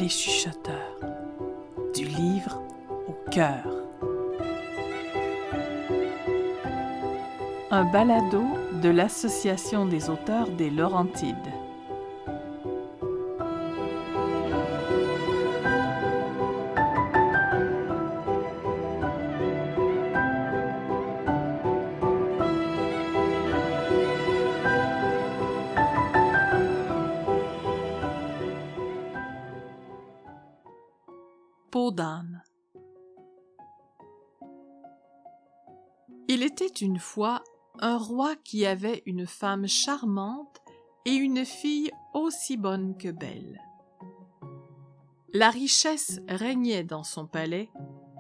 Les chuchoteurs, du livre au cœur. Un balado de l'Association des auteurs des Laurentides. Peau d'âne. Il était une fois un roi qui avait une femme charmante et une fille aussi bonne que belle. La richesse régnait dans son palais,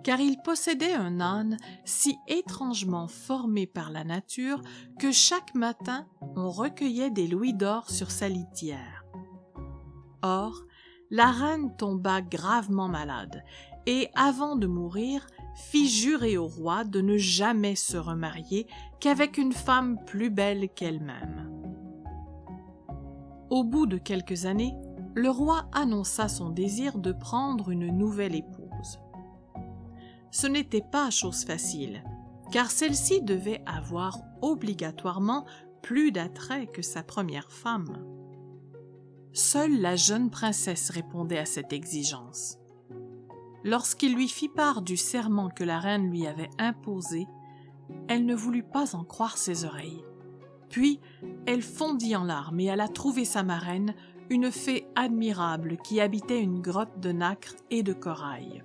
car il possédait un âne si étrangement formé par la nature que chaque matin on recueillait des louis d'or sur sa litière. Or, la reine tomba gravement malade et, avant de mourir, fit jurer au roi de ne jamais se remarier qu'avec une femme plus belle qu'elle-même. Au bout de quelques années, le roi annonça son désir de prendre une nouvelle épouse. Ce n'était pas chose facile, car celle-ci devait avoir obligatoirement plus d'attrait que sa première femme. Seule la jeune princesse répondait à cette exigence. Lorsqu'il lui fit part du serment que la reine lui avait imposé, elle ne voulut pas en croire ses oreilles. Puis, elle fondit en larmes et alla trouver sa marraine, une fée admirable qui habitait une grotte de nacre et de corail.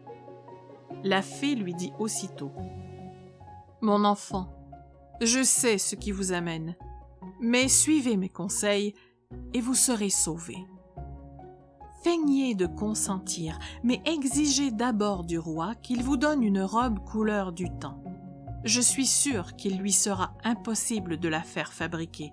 La fée lui dit aussitôt : « Mon enfant, je sais ce qui vous amène, mais suivez mes conseils et vous serez sauvé. Feignez de consentir, mais exigez d'abord du roi qu'il vous donne une robe couleur du temps. Je suis sûre qu'il lui sera impossible de la faire fabriquer. »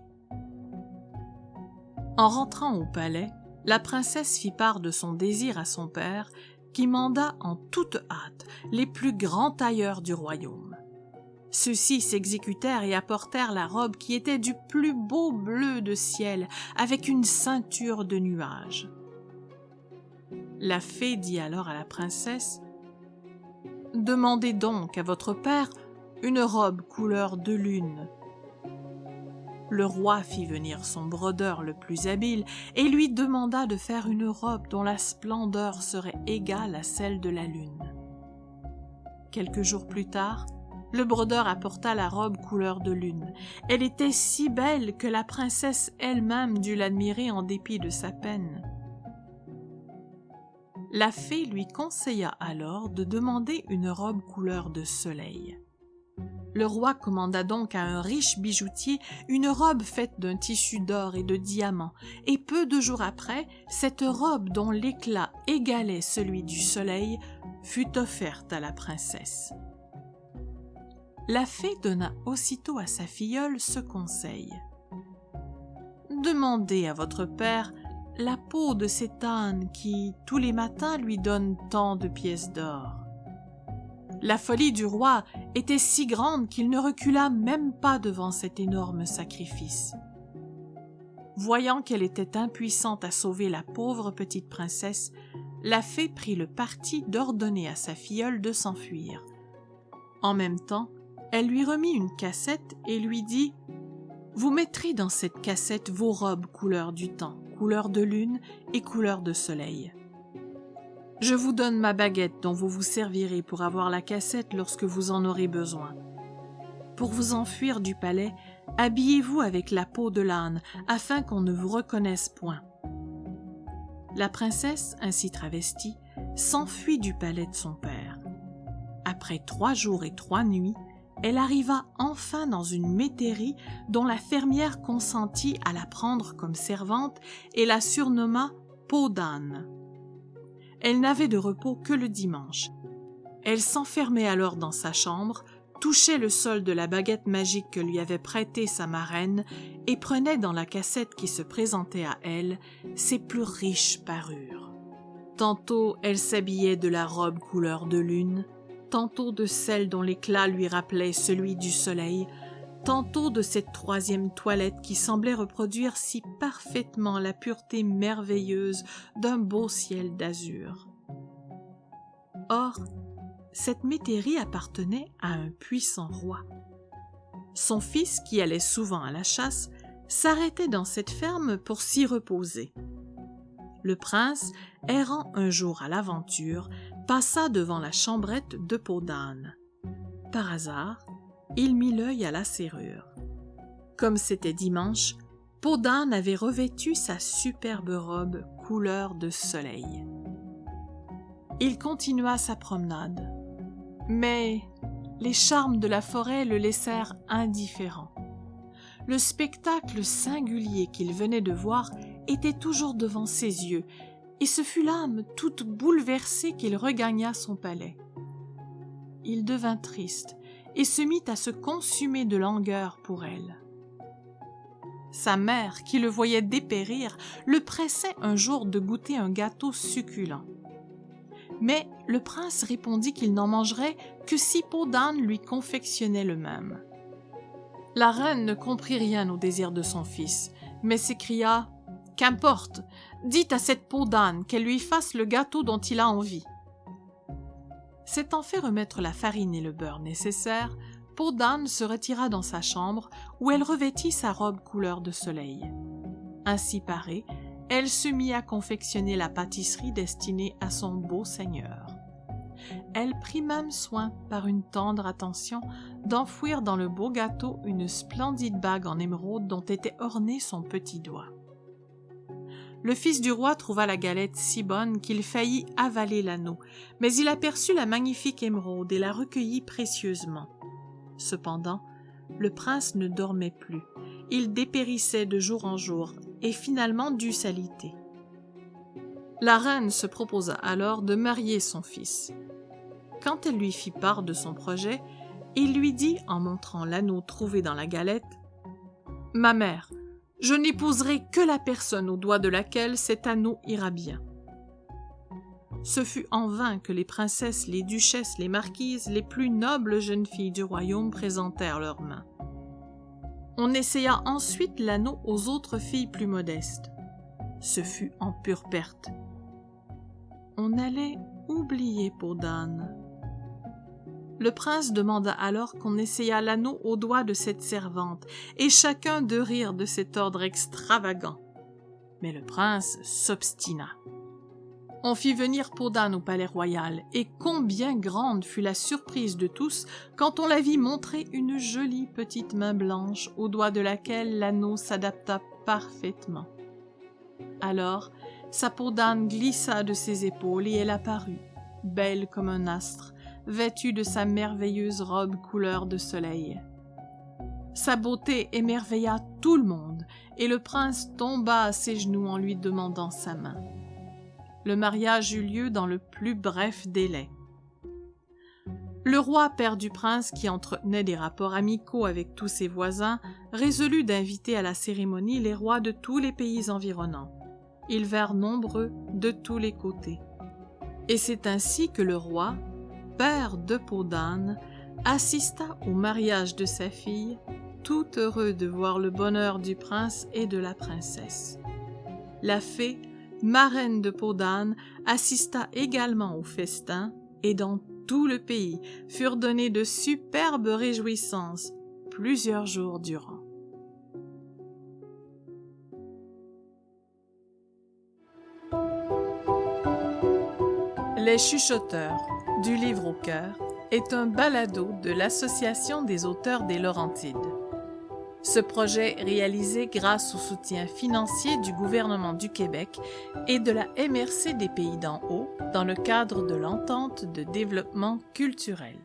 En rentrant au palais, la princesse fit part de son désir à son père, qui manda en toute hâte les plus grands tailleurs du royaume. Ceux-ci s'exécutèrent et apportèrent la robe qui était du plus beau bleu de ciel, avec une ceinture de nuages. La fée dit alors à la princesse : « Demandez donc à votre père une robe couleur de lune. » Le roi fit venir son brodeur le plus habile et lui demanda de faire une robe dont la splendeur serait égale à celle de la lune. Quelques jours plus tard, le brodeur apporta la robe couleur de lune. Elle était si belle que la princesse elle-même dut l'admirer en dépit de sa peine. La fée lui conseilla alors de demander une robe couleur de soleil. Le roi commanda donc à un riche bijoutier une robe faite d'un tissu d'or et de diamants, et peu de jours après, cette robe dont l'éclat égalait celui du soleil fut offerte à la princesse. La fée donna aussitôt à sa filleule ce conseil : « Demandez à votre père la peau de cet âne qui, tous les matins, lui donne tant de pièces d'or. » La folie du roi était si grande qu'il ne recula même pas devant cet énorme sacrifice. Voyant qu'elle était impuissante à sauver la pauvre petite princesse, la fée prit le parti d'ordonner à sa filleule de s'enfuir. En même temps, elle lui remit une cassette et lui dit : « Vous mettrez dans cette cassette vos robes couleur du temps, couleur de lune et couleur de soleil. Je vous donne ma baguette dont vous vous servirez pour avoir la cassette lorsque vous en aurez besoin. Pour vous enfuir du palais, habillez-vous avec la peau de l'âne, afin qu'on ne vous reconnaisse point. » La princesse, ainsi travestie, s'enfuit du palais de son père. Après 3 jours et 3 nuits, elle arriva enfin dans une métairie dont la fermière consentit à la prendre comme servante et la surnomma Peau d'âne. Elle n'avait de repos que le dimanche. Elle s'enfermait alors dans sa chambre, touchait le sol de la baguette magique que lui avait prêtée sa marraine et prenait dans la cassette qui se présentait à elle ses plus riches parures. Tantôt elle s'habillait de la robe couleur de lune, tantôt de celle dont l'éclat lui rappelait celui du soleil, tantôt de cette troisième toilette qui semblait reproduire si parfaitement la pureté merveilleuse d'un beau ciel d'azur. Or, cette métairie appartenait à un puissant roi. Son fils, qui allait souvent à la chasse, s'arrêtait dans cette ferme pour s'y reposer. Le prince, errant un jour à l'aventure, passa devant la chambrette de peau d'âne. Par hasard, il mit l'œil à la serrure. Comme c'était dimanche, Peau d'âne avait revêtu sa superbe robe couleur de soleil. Il continua sa promenade, mais les charmes de la forêt le laissèrent indifférent. Le spectacle singulier qu'il venait de voir était toujours devant ses yeux, et ce fut l'âme toute bouleversée qu'il regagna son palais. Il devint triste et se mit à se consumer de langueur pour elle. Sa mère, qui le voyait dépérir, le pressait un jour de goûter un gâteau succulent. Mais le prince répondit qu'il n'en mangerait que si Peau d'âne lui confectionnait le même. La reine ne comprit rien au désir de son fils, mais s'écria « Qu'importe, dites à cette Peau d'âne qu'elle lui fasse le gâteau dont il a envie. » S'étant fait remettre la farine et le beurre nécessaires, Peau d'âne se retira dans sa chambre où elle revêtit sa robe couleur de soleil. Ainsi parée, elle se mit à confectionner la pâtisserie destinée à son beau seigneur. Elle prit même soin, par une tendre attention, d'enfouir dans le beau gâteau une splendide bague en émeraude dont était orné son petit doigt. Le fils du roi trouva la galette si bonne qu'il faillit avaler l'anneau, mais il aperçut la magnifique émeraude et la recueillit précieusement. Cependant, le prince ne dormait plus. Il dépérissait de jour en jour et finalement dut s'aliter. La reine se proposa alors de marier son fils. Quand elle lui fit part de son projet, il lui dit, en montrant l'anneau trouvé dans la galette, « Ma mère, je n'épouserai que la personne au doigt de laquelle cet anneau ira bien. » Ce fut en vain que les princesses, les duchesses, les marquises, les plus nobles jeunes filles du royaume présentèrent leurs mains. On essaya ensuite l'anneau aux autres filles plus modestes. Ce fut en pure perte. On allait oublier Peau d'âne. Le prince demanda alors qu'on essayât l'anneau au doigt de cette servante, et chacun de rire de cet ordre extravagant. Mais le prince s'obstina. On fit venir Peau d'âne au palais royal, et combien grande fut la surprise de tous quand on la vit montrer une jolie petite main blanche au doigt de laquelle l'anneau s'adapta parfaitement. Alors, sa peau d'âne glissa de ses épaules et elle apparut, belle comme un astre, vêtue de sa merveilleuse robe couleur de soleil. Sa beauté émerveilla tout le monde, et le prince tomba à ses genoux en lui demandant sa main. Le mariage eut lieu dans le plus bref délai. Le roi, père du prince, qui entretenait des rapports amicaux avec tous ses voisins, résolut d'inviter à la cérémonie les rois de tous les pays environnants. Ils vinrent nombreux de tous les côtés. Et c'est ainsi que le roi, père de Peau d'âne, assista au mariage de sa fille, tout heureux de voir le bonheur du prince et de la princesse. La fée, marraine de Peau d'âne, assista également au festin, et dans tout le pays furent données de superbes réjouissances plusieurs jours durant. Les Chuchoteurs, du livre au cœur, est un balado de l'Association des auteurs des Laurentides. Ce projet est réalisé grâce au soutien financier du gouvernement du Québec et de la MRC des Pays d'en Haut dans le cadre de l'Entente de développement culturel.